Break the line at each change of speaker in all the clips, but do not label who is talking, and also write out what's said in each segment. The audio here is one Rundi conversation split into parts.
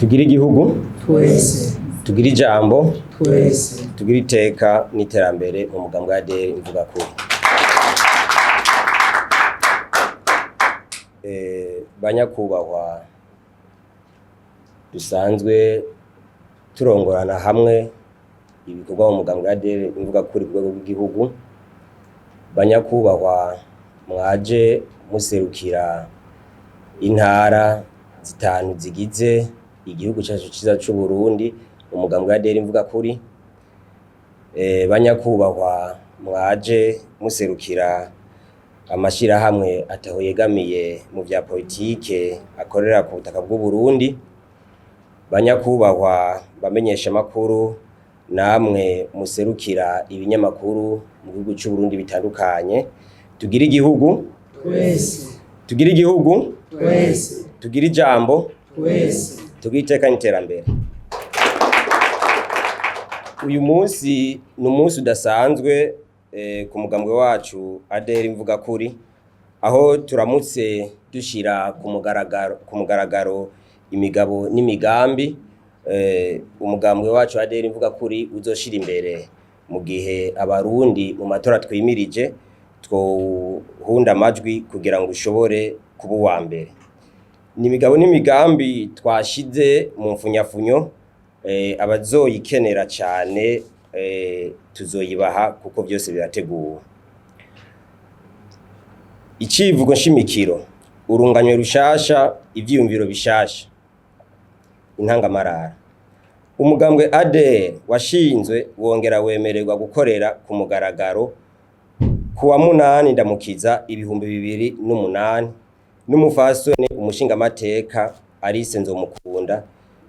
Tugire igihugu
twese,
tugire ijambo
twese,
tugire iteka n'iterambere mu mugambi wa ADR Imvugakuri. Banyakubahwa dusanzwe turongorana hamwe ibikorwa mu mugambi wa ADR Imvugakuri ku rwego rw'igihugu, banyakubahwa mwaje muserukira intara zitanu zigize igihugu cyacu ciza c'u Burundi, umugambi wa ADR Imvugakuri. Banyakubahwa mwaje muserukira amashirahamwe ataho yegamiye mu vya politike akorera ku butaka bw'u Burundi, banyakubahwa bamenyesha makuru namwe muserukira ibinyamakuru mu gihugu c'u Burundi bitandukanye. Tugire igihugu
twese,
tugire igihugu
twese,
tugire ijambo
twese,
tugire iteka n'iterambere. Uyu munsi ni umunsi udasanzwe ku mugambwe wacu ADR Imvugakuri, aho turamutse dushira ku mugaragaro imigabo n'imigambi umugambwe wacu ADR Imvugakuri uzoshira imbere mu gihe abarundi mu matora twimirije twohunda amajwi kugira ngo ushobore kuba uwa mbere. Ni imigabo n'imigambi twashize mu mfunyafunyo, abazoyikenera cyane tuzoyibaha kuko byose birateguwe. Icivugo nshimikiro: urunganywe rushasha, ivyiyumviro bishasha, intangamarara. Umugambwe ADR washinzwe wongera wemererwa gukorera ku mugaragaro kuwa 8 Ndamukiza 2008 n'umufasoni umushingamateka Alice Nzomukunda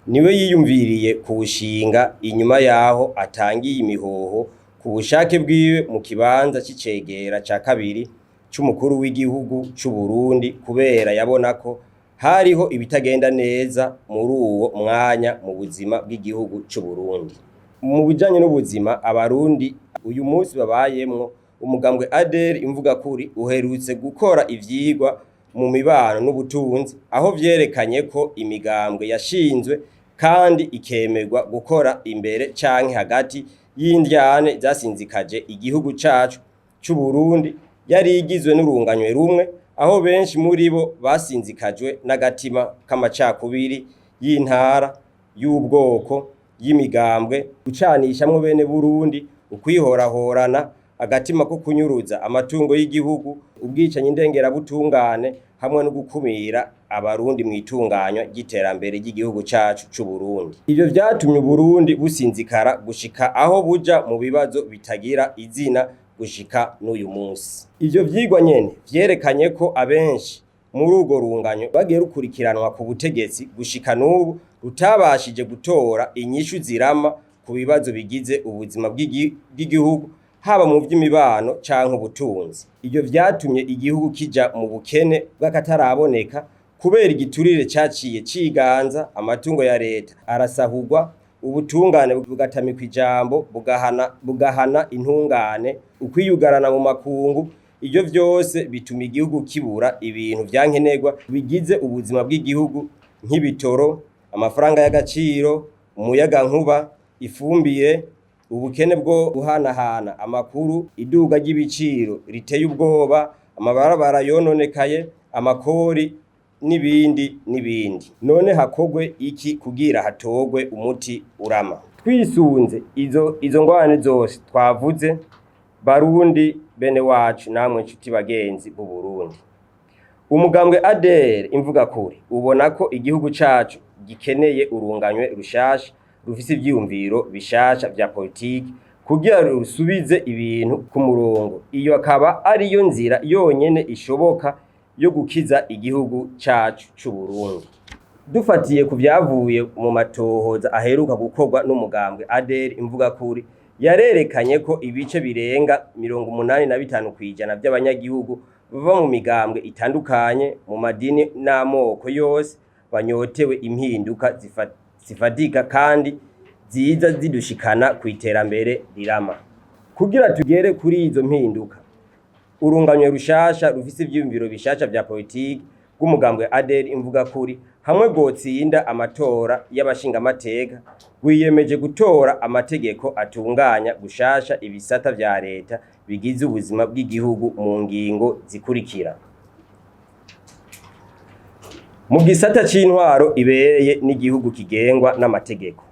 niwe yiyumviriye kuwushinga inyuma yaho atangiye imihoho ku bushake bwiwe mu kibanza c'icegera ca kabiri c'umukuru w'igihugu c'u Burundi, kubera yabona ko hariho ibitagenda neza muri uwo mwanya mu buzima bw'igihugu c'u Burundi. Mu bijanye n'ubuzima abarundi uyu munsi babayemwo, umugambwe ADR Imvugakuri uherutse gukora ivyigwa mu mibano n'ubutunzi, aho vyerekanye ko imigambwe yashinzwe kandi ikemerwa gukora imbere canke hagati y'indyane zasinzikaje igihugu cacu c'u Burundi yari igizwe n'urunganywe rumwe, aho benshi muri bo basinzikajwe n'agatima k'amacakubiri y'intara, y'ubwoko, y'imigambwe, gucanishamwo bene Burundi, ukwihorahorana, agatima ko kunyuruza amatungo y'igihugu, ubwicanyi ndengerabutungane, hamwe no gukumira abarundi mwitunganywa ry'iterambere ry'igihugu cacu c'u Burundi. Ivyo vyatumye Burundi businzikara gushika aho buja mu bibazo bitagira izina gushika n'uyu munsi. Ivyo vyigwa nyene vyerekanye ko abenshi muri urwo runganyo bagiye rukurikiranwa ku butegetsi gushika n'ubu rutabashije gutora inyishu zirama ku bibazo bigize ubuzima bw'igihugu, haba mu vy'imibano canke ubutunzi. Ivyo vyatumye igihugu kija mu bukene bw'akataraboneka kubera igiturire caciye ciganza, amatungo ya leta arasahurwa, ubutungane bugatamikwa ijambo, bugahana intungane, ukwiyugarana mu makungu. Ivyo vyose bituma igihugu kibura ibintu vyankenerwa bigize ubuzima bw'igihugu nk'ibitoro, amafaranga y'agaciro, umuyagankuba, ifumbire, ubukene bwo guhanahana amakuru, iduga ry'ibiciro riteye ubwoba, amabarabara yononekaye, amakori n'ibindi n'ibindi. None hakogwe iki kugira hatogwe umuti urama? Twisunze izo ngwane zose twavuze, Barundi bene wacu namwe nshuti bagenzi b'u Burundi, umugambwe ADR Imvugakuri ubona ko igihugu cacu gikeneye urunganywe rushasha rufise ivyiyumviro bishasha vya politiki kugira rusubize ibintu ku murongo. Iyo akaba ariyo nzira yonyene ishoboka yo gukiza igihugu cacu c'u Burundi. Dufatiye ku vyavuye mu matohoza aheruka gukorwa n'umugambwe ADR Imvugakuri, yarerekanye ko ibice birenga 85% by'abanyagihugu bava mu migambwe itandukanye, mu madini n'amoko yose banyotewe impinduka zifatika kandi ziza zidushikana ku iterambere rirama. Kugira tugere kuri izo mpinduka, urunganywe rushasha rufise ivyiyumviro bishasha vya politiki bw'umugambwe ADR Imvugakuri hamwe bwotsinda amatora y'abashingamateka rwiyemeje gutora amategeko atunganya gushasha ibisata vya leta bigize ubuzima bw'igihugu mu ngingo zikurikira. Mu gisata c'intwaro ibereye n'igihugu kigengwa n'amategeko.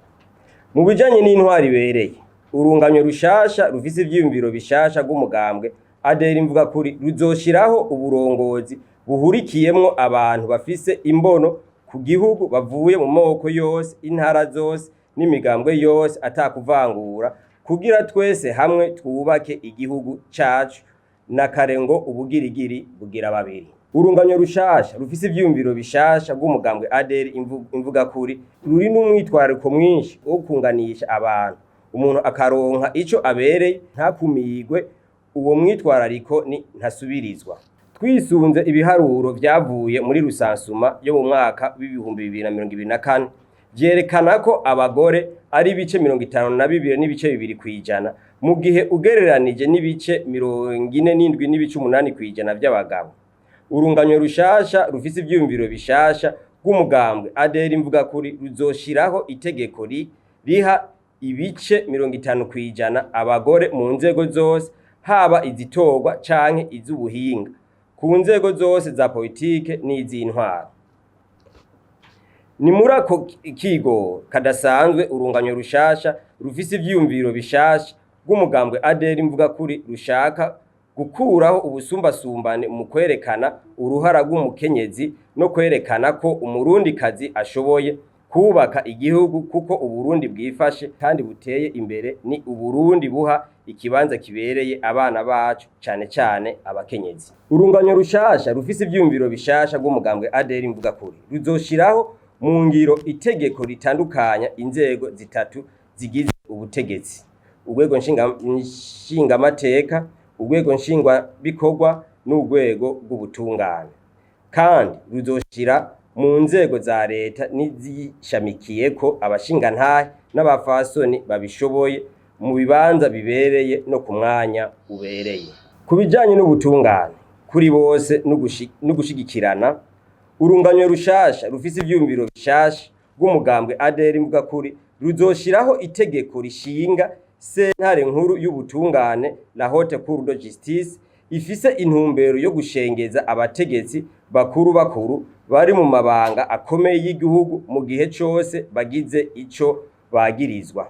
Mu bijanye n'intwaro ibereye, urunganyo rushasha rufise ivyiyumviro bishasha rw'umugambwe ADR Imvugakuri ruzoshiraho uburongozi buhurikiyemwo abantu bafise imbono ku gihugu bavuye mu moko yose, intara zose n'imigambwe yose atakuvangura, kugira twese hamwe twubake igihugu cacu na kare ngo ubugirigiri bugira babiri. Urunganyo rushasha rufise ivyiyumviro bishasha rw'umugambwe ADR Imvugakuri ruri n'umwitwariko mwinshi wo kunganisha abantu, umuntu akaronka ico abereye ntakumigwe, uwo mwitwarariko ni ntasubirizwa. Twisunze ibiharuro vyavuye muri rusansuma yo mu mwaka w'ibihumbi 2024 vyerekana ko abagore ari ibice 52 n'ibice 2 kwijana, mu gihe ugereranije n'ibice 47 n'ibice 8 kwijana vy'abagabo. Urunganyo rushasha rufise ivyiyumviro bishasha rw'umugambwe ADR Imvugakuri ruzoshiraho itegeko riha ibice 50 kwijana abagore mu nzego zose, haba izitorwa canke iz'ubuhinga, ku nzego zose za politike n'iz'intwaro. Ni muri ako kigo kadasanzwe urunganyo rushasha rufise ivyiyumviro bishasha rw'umugambwe ADR Imvugakuri rushaka gukuraho ubusumbasumbane mu kwerekana uruhara rw'umukenyezi no kwerekana ko umurundikazi ashoboye kubaka igihugu, kuko Uburundi bwifashe kandi buteye imbere ni Uburundi buha ikibanza kibereye abana bacu, cane cane abakenyezi. Urunganyo rushasha rufise ivyiyumviro bishasha rw'umugambwe ADR Imvugakuri ruzoshiraho mu ngiro itegeko ritandukanya inzego zitatu zigize ubutegetsi: urwego nshingamateka, urwego nshingwabikorwa n'urwego rw'ubutungane. Kandi ruzoshira mu nzego za leta n'izishamikiyeko abashingantahe n'abafasoni babishoboye mu bibanza bibereye no ku mwanya ubereye. Ku bijanye n'ubutungane kuri bose no gushigikirana, urunganyo rushasha rufise ivyiyumviro bishasha rw'umugambwe ADR Imvugakuri ruzoshiraho itegeko rishinga sentare nkuru y'ubutungane, la Haute Cour de Justice, ifise intumbero yo gushengeza abategetsi bakuru bari mu mabanga akomeye y'igihugu mu gihe cose bagize ico bagirizwa.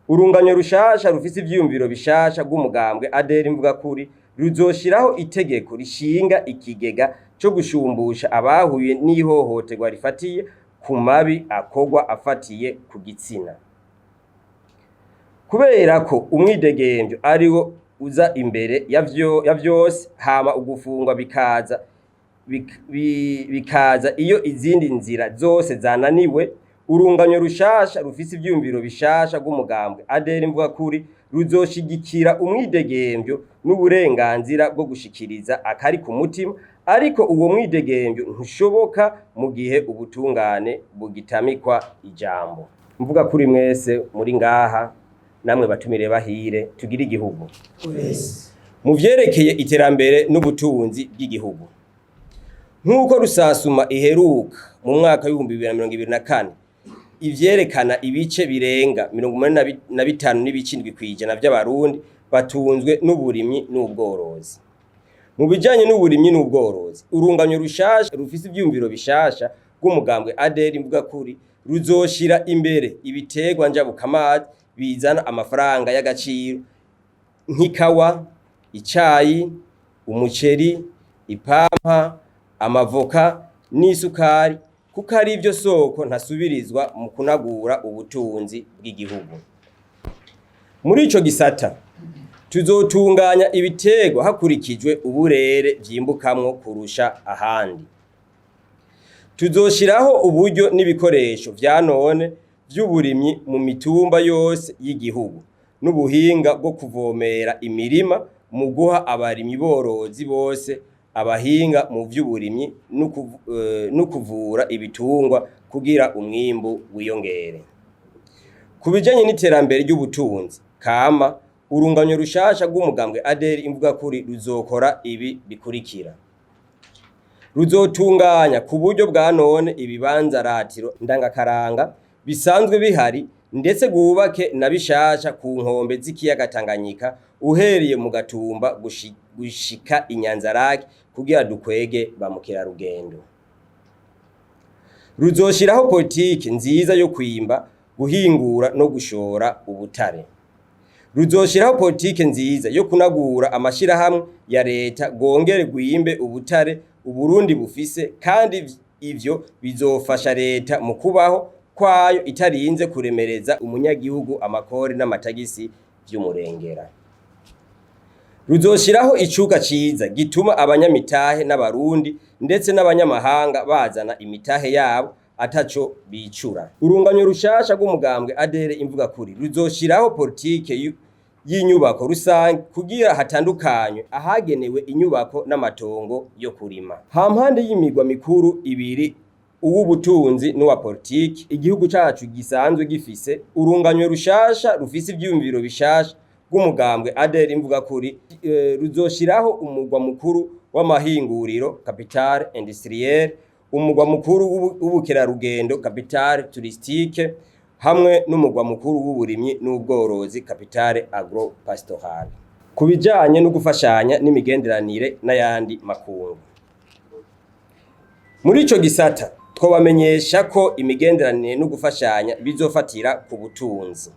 Urunganyo rushasha rufise ivyiyumviro bishasha rw'umugambwe ADR Imvugakuri ruzoshiraho itegeko rishinga ikigega co gushumbusha abahuye n'ihohoterwa rifatiye ku mabi akorwa afatiye ku gitsina. Kubera ko umwidegemvyo ariwo uza imbere ya vyose, hama ugufungwa bikaza iyo izindi nzira zose zananiwe, urunganyo rushasha rufise ivyiyumviro bishasha rw'umugambwe ADR Imvugakuri ruzoshigikira umwidegemvyo n'uburenganzira bwo gushikiriza akari ku mutima, ariko uwo mwidegemvyo ntushoboka mu gihe ubutungane bugitamikwa ijambo. Mvugakuri mwese muri ngaha, namwe batumire bahire, tugira igihugu. Mu vyerekeye iterambere n'ubutunzi bw'igihugu, nk'uko rusasuma iheruka mu mwaka w'ibihumbi 2024 ivyerekana ibice birenga 85 n'ibice 7 kwijana vy'abarundi batunzwe n'uburimyi n'ubworozi. Mu bijanye n'uburimyi n'ubworozi, urunganyo rushasha rufise ivyiyumviro bishasha rw'umugambwe ADR Imvugakuri ruzoshira imbere ibiterwa njabukamazi bizana amafaranga y'agaciro nk'ikawa, icayi, umuceri, ipampa, amavoka n'isukari, kuko ari ivyo soko ntasubirizwa mu kunagura ubutunzi bw'igihugu. Muri ico gisata tuzotunganya ibiterwa hakurikijwe uburere vyimbukamwo kurusha ahandi. Tuzoshiraho uburyo n'ibikoresho vya none vy'uburimyi mu mitumba yose y'igihugu, n'ubuhinga bwo kuvomera imirima mu guha abarimyi borozi bose abahinga mu vy'uburimyi no kuvura ibitungwa kugira umwimbu wiyongere. Ku bijanye n'iterambere ry'ubutunzi kama, urunganyo rushasha rw'umugambwe ADR Imvugakuri ruzokora ibi bikurikira: ruzotunganya ku buryo bwa none ibibanza ratiro ndangakaranga bisanzwe bihari ndetse gwubake na bishasha ku nkombe z'ikiyaga Tanganyika uhereye mu Gatumba gushika Inyanzarake kugira dukwege ba mukerarugendo. Ruzoshiraho politiki nziza yo kwimba, guhingura no gushora ubutare. Ruzoshiraho politiki nziza yo kunagura amashirahamwe ya leta gongere gwimbe ubutare Uburundi bufise, kandi ivyo bizofasha leta mu kubaho kwayo itarinze kuremereza umunyagihugu amakori n'amatagisi vy'umurengera. Ruzoshiraho icuka ciza gituma abanyamitahe n'abarundi ndetse n'abanyamahanga bazana imitahe yabo ataco bicura. Urunganyo rushasha rw'umugambwe ADR Imvugakuri ruzoshiraho politike y'inyubako rusange kugira hatandukanywe ahagenewe inyubako n'amatongo yo kurima. Hampande y'imigwa mikuru ibiri uw'ubutunzi n'uwa politiki igihugu cacu gisanzwe gifise, urunganyo rushasha rufise ivyumviro bishasha rw'umugambwe ADR Imvugakuri ruzoshiraho umugwa mukuru w'amahinguriro Capitale Industrielle, umugwa mukuru w'ubukerarugendo Capitale Touristique, hamwe n'umugwa mukuru w'uburimyi n'ubworozi Capitale Agro-Pastorale. Kubijanye no gufashanya n'imigenderanire n'ayandi makungu. Muri ico gisata twobamenyesha ko imigenderanire no gufashanya bizofatira ku butunzi.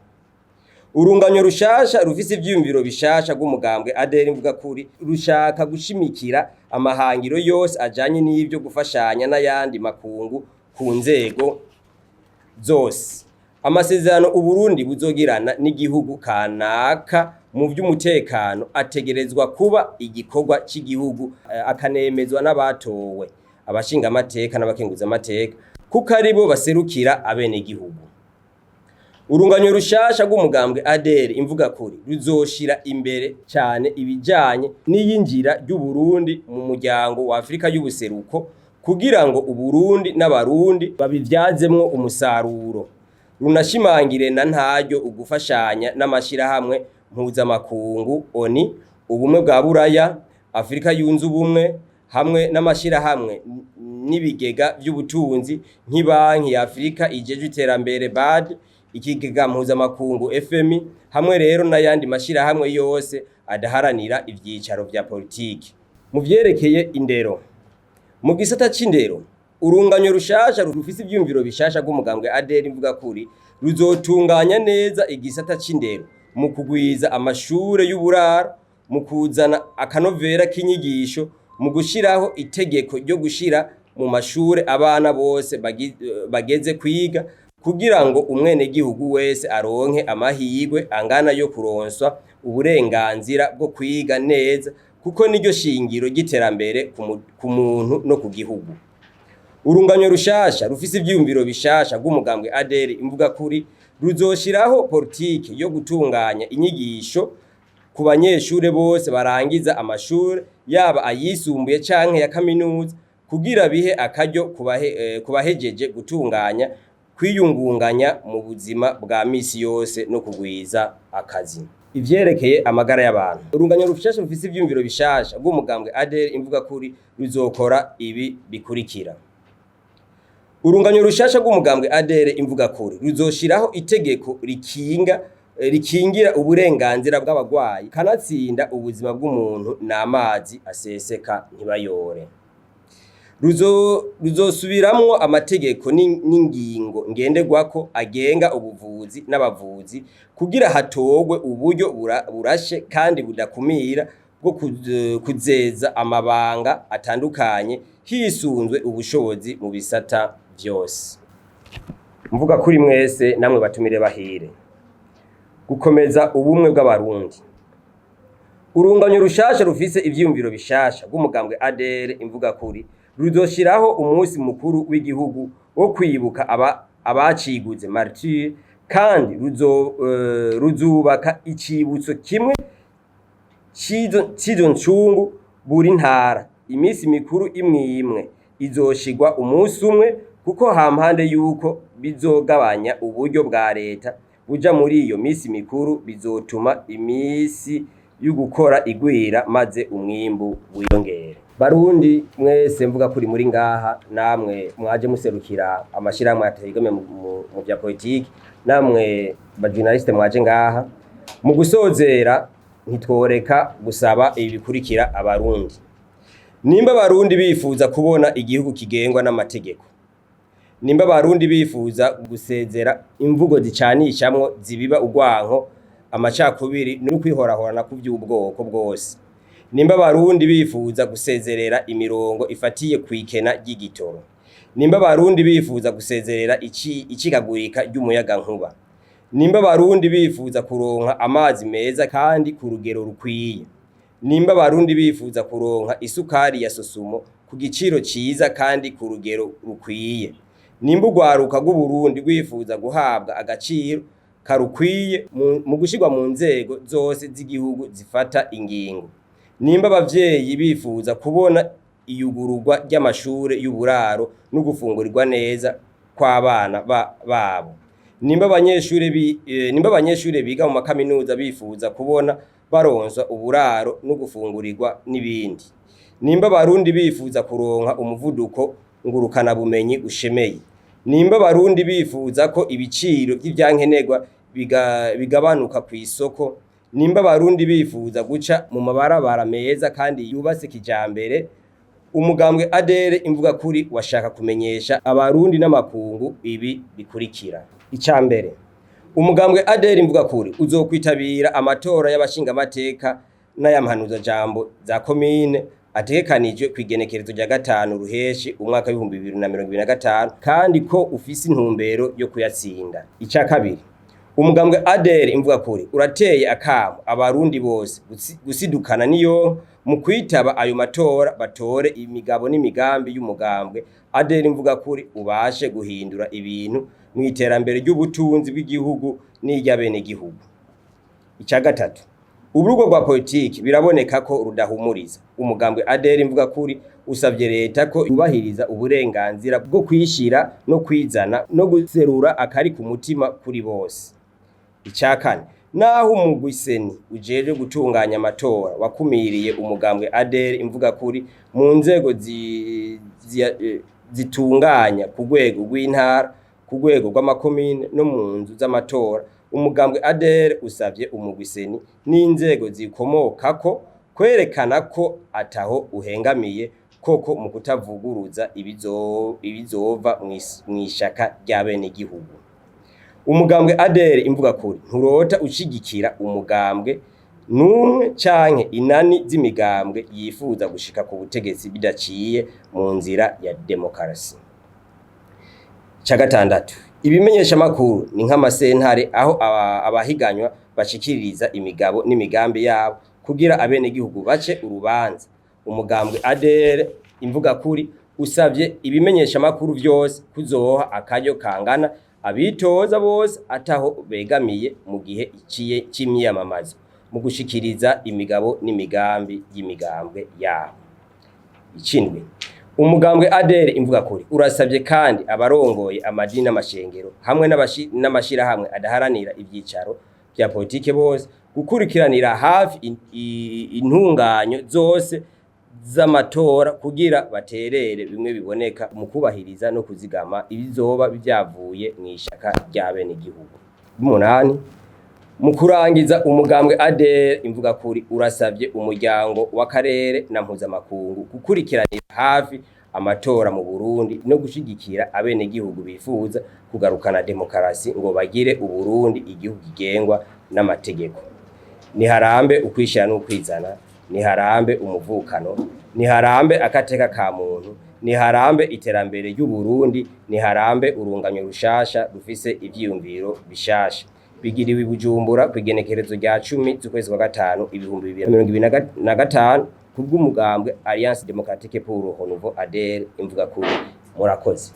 Urunganyo rushasha rufise ivyumviro bishasha rw'umugambwe ADR Imvugakuri rushaka gushimikira amahangiro yose ajanye n'ivyo gufashanya n'ayandi makungu ku nzego zose. Amasezerano Uburundi buzogirana n'igihugu kanaka mu vy'umutekano ategerezwa kuba igikorwa c'igihugu akanemezwa n'abatowe, abashinga amateka n'abakenguza amateka, kuko aribo baserukira abenegihugu. Urunganyo rushasha rw'umugambwe ADR Imvugakuri ruzoshira imbere cyane ibijanye n'iyinjira ry'Uburundi mu muryango wa Afrika y'ubuseruko kugira ngo Uburundi n'abarundi babivyazemwo umusaruro. Runashimangire na ntaryo ugufashanya n'amashirahamwe mpuzamakungu ONU, ubumwe bwa Buraya, Afrika yunze ubumwe, hamwe n'amashirahamwe n'ibigega vy'ubutunzi nk'ibanki ya Afrika ijejwe iterambere BAD, ikigega mpuzamakungu FMI, hamwe rero n'ayandi mashirahamwe yose adaharanira ivyicaro vya politiki. Mu vyerekeye indero, mu gisata c'indero, urunganyo rushasha rufise ivyumviro bishasha rw'umugambwe ADR Imvugakuri ruzotunganya neza igisata c'indero mu kugwiza amashure y'uburaro, mu kuzana akanovera k'inyigisho, mu gushiraho itegeko ryo gushira mu mashure abana bose bageze kwiga kugira ngo umwenegihugu wese aronke amahirwe angana yo kuronswa uburenganzira bwo kwiga neza, kuko niryo shingiro ry'iterambere ku muntu no ku gihugu. Urunganyo rushasha rufise ivyumviro bishasha rw'umugambwe ADR Imvugakuri ruzoshiraho politiki yo gutunganya inyigisho ku banyeshure bose barangiza amashure yaba ayisumbuye canke ya kaminuza kugira bihe akaryo kubahejeje gutunganya kwiyungunganya mu buzima bwa misi yose no kugwiza akazi. Ivyerekeye amagara y'abantu, urunganyo rushasha rufise ivyumviro bishasha rw'umugambwe ADR Imvugakuri ruzokora ibi bikurikira. Urunganyo rushasha rw'umugambwe ADR Imvugakuri ruzoshiraho itegeko rikingira uburenganzira bw'abagwayi kanatsinda ubuzima bw'umuntu n'amazi aseseka ntibayore. Ruzosubiramwo amategeko n'ingingo ngenderwako agenga ubuvuzi n'abavuzi kugira hatogwe uburyo burashe kandi budakumira bwo kuzeza amabanga atandukanye hisunzwe ubushobozi mu bisata vyose. Mvuga kuri mwese namwe batumire bahire. Gukomeza ubumwe bw'abarundi. Urunganyo rushasha rufise ivyumviro bishasha rw'umugambwe ADR Imvugakuri ruzoshiraho umunsi mukuru w'igihugu wo kwibuka abaciguze martyr, kandi ruzubaka icibutso kimwe cizo ncungu buri ntara. Imisi mikuru imwe izoshigwa umunsi umwe kuko hampande yuko bizogabanya uburyo bwa leta buja muri iyo misi mikuru bizotuma imisi y'ugukora igwira maze umwimbu wiyongere. Barundi mwese mvuga kuri muri ngaha, namwe mwaje muserukira amashirahamwe ategamiye mu vya politiki, namwe ba journaliste mwaje ngaha, mu gusozera ntitworeka gusaba ibi bikurikira abarundi. Nimba abarundi bifuza kubona igihugu kigengwa n'amategeko, nimba abarundi bifuza gusezera imvugo zicanishamwo zibiba urwanko, amacakubiri no kwihorahorana ku vy'ubwoko bwose, nimba abarundi bifuza gusezerera imirongo ifatiye kw'ikena ry'igitoro, nimba abarundi bifuza gusezerera icikagurika ry'umuyagankuba, nimba abarundi bifuza kuronka amazi meza kandi ku rugero rukwiye, nimba abarundi bifuza kuronka isukari ya sosumo ku giciro ciza kandi ku rugero rukwiye, nimba urwaruka rw'Uburundi rwifuza guhabwa agaciro karukwiye mu gushirwa mu nzego zose z'igihugu zifata ingingo, nimba abavyeyi bifuza kubona iyugururwa ry'amashure y'uburaro no gufungurirwa neza kw'abana babo, nimba abanyeshure biga mu makaminuza bifuza kubona baronswa uburaro no gufungurirwa n'ibindi, nimba abarundi bifuza kuronka umuvuduko ngurukana bumenyi ushemeye, nimba abarundi bifuza ko ibiciro vy'ivyankenerwa bigabanuka kw'isoko, nimba abarundi bifuza guca mu mabarabara meza kandi yubatse kijambere, umugambwe ADR imvuga kuri washaka kumenyesha abarundi n'amakungu ibi bikurikira. Icambere, umugambwe ADR imvuga kuri uzokwitabira amatora y'abashingamateka n'ayamahanuza jambo za komine ategekanijwe kw'igenekerezo rya 5 ruheshi umwaka wa 2025 kandi ko ufise intumbero yo kuyatsinda. Ica kabiri, umugambwe ADR imvuga kuri urateye akamo abarundi bose gusidukana niyo mu kwitaba ayo matora, batore imigabo n'imigambi y'umugambwe ADR imvuga kuri ubashe guhindura ibintu mu iterambere ry'ubutunzi bw'igihugu n'iry'abene gihugu. Ica gatatu, urugo rwa politiki biraboneka ko rudahumuriza. Umugambwe ADR imvuga kuri usavye leta ko yubahiriza uburenganzira bwo kwishira no kwizana no guserura akari ku mutima kuri bose. Ica kane, naho umugwi seni ujeje gutunganya amatora wakumiriye umugambwe ADR imvuga kuri mu nzego zitunganya ku rwego rw'intara, ku rwego rw'amakomine no mu nzu z'amatora, umugambwe ADR usavye umugwi seni n'inzego zikomokako kwerekana ko ataho uhengamiye koko mu kutavuguruza ibizova mw'ishaka ry'abene gihugu. Umugambwe ADR imvuga kuri nturota ushigikira umugambwe numwe canke inani z'imigambwe yifuza gushika ku butegetsi bidaciye mu nzira ya demokarasi. Ca gatandatu, ibimenyesha makuru ni nk'amasentare aho abahiganywa bashikiririza imigabo n'imigambi yabo kugira abene gihugu bace urubanza. Umugambwe ADR imvuga kuri usavye ibimenyesha makuru vyose kuzoha akaryo kangana abitoza bose ataho begamiye mu gihe c'imyiyamamazo mu gushikiriza imigabo n'imigambi y'imigambwe yabo. Icindwi, umugambwe ADR imvuga kuri urasavye kandi abarongoye amadini n'amashengero hamwe n'amashirahamwe adaharanira ivyicaro vya politike bose gukurikiranira hafi intunganyo zose z'amatora kugira baterere bimwe biboneka mu kubahiriza no kuzigama ibizoba byavuye mw'ishaka ry'abene gihugu. 8, mu kurangiza umugambwe ADR imvuga kuri urasavye umuryango w'akarere na mpuzamakungu gukurikiranira hafi amatora mu Burundi no gushigikira abene gihugu bifuza kugarukana demokarasi ngo bagire Uburundi igihugu kigengwa n'amategeko. Niharambe ukwishira n'ukwizana, niharambe umuvukano, niharambe akateka ka muntu, niharambe iterambere ry'Uburundi, niharambe urunganyo rushasha rufise ivyiyumviro bishasha. Bigiriwe i Bujumbura kw'igenekerezo rya 10 z'ukwezi kwa gatanu 2025 kubw'umugambwe Alliance Démocratique pour le Renouveau ADR imvuga kuri murakoze.